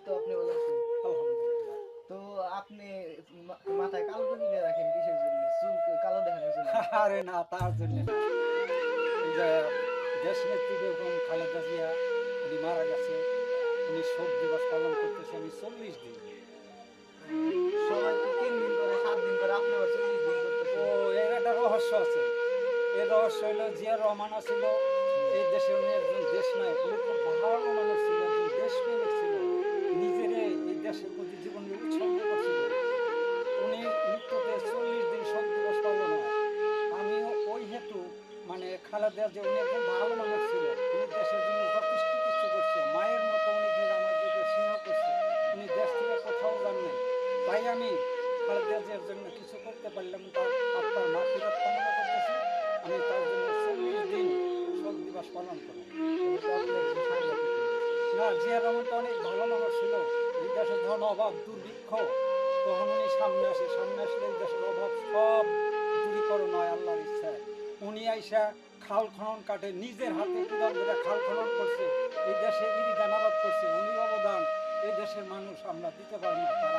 তো আপনি ভালো আছেন? আলহামদুলিল্লাহ। তো আপনি মাথায় কালো টুপি দিয়ে রাখেন কিসের জন্য? চুল কালো দেখানোর জন্য? আরে না, তার জন্য না। এই যে দেশ নেত্রী বেগম খালেদা জিয়া উনি মারা গেছে, উনি শোক দিবস পালন করতেছে আমি 40 দিন। সবাই তো 3 দিন করে, 7 দিন করে, আপনি আবার 40 দিন ও, করতেছেন। এর একটা রহস্য আছে। এর রহস্য হলো জিয়া রহমান ছিল এই দেশে, উনি একজন দেশ নায়ক, উনি খুব ভালো মানুষ ছিল, একজন দেশপ্রেমিক ছিল, নিজেরে এই দেশের প্রতি জীবনে উৎসর্গ করছিল। উনি মৃত্যুতে 40 দিন শোক দিবস পালন হয়। আমিও ওই হেতু মানে খালেদা যে উনি একজন ভালো মানুষ ছিল, উনি দেশের জন্য যথেষ্ট কিছু করছে, মায়ের মতো উনি যে আমাদেরকে স্নেহ করছে, উনি দেশ থেকে কোথাও যান নাই। তাই আমি খালেদা জিয়ার জন্য কিছু করতে পারলাম, তার আত্মার মাগফিরাত কামনা করতেছি। আমি তার জন্য 40 দিন শোক দিবস পালন করলাম। তাহলে তো আপনি একজন সাংবাদিক মানুষ। না, জিয়া রহমান তো অনেক ভালো মানুষ ছিল। এই দেশে যখন অভাব দুর্ভিক্ষ, তখন উনি সামনে আসে, সামনে আসলে এই দেশের অভাব সব দূরীকরণ হয় আল্লাহর ইচ্ছায়। উনি আইসা খাল খনন কাটে, নিজের হাতে কুদাল ধরে খাল খনন করছে, এই দেশে ইরিধান আবাদ করছে। উনি অবদান এই দেশের মানুষ আমরা দিতে পারি না, তার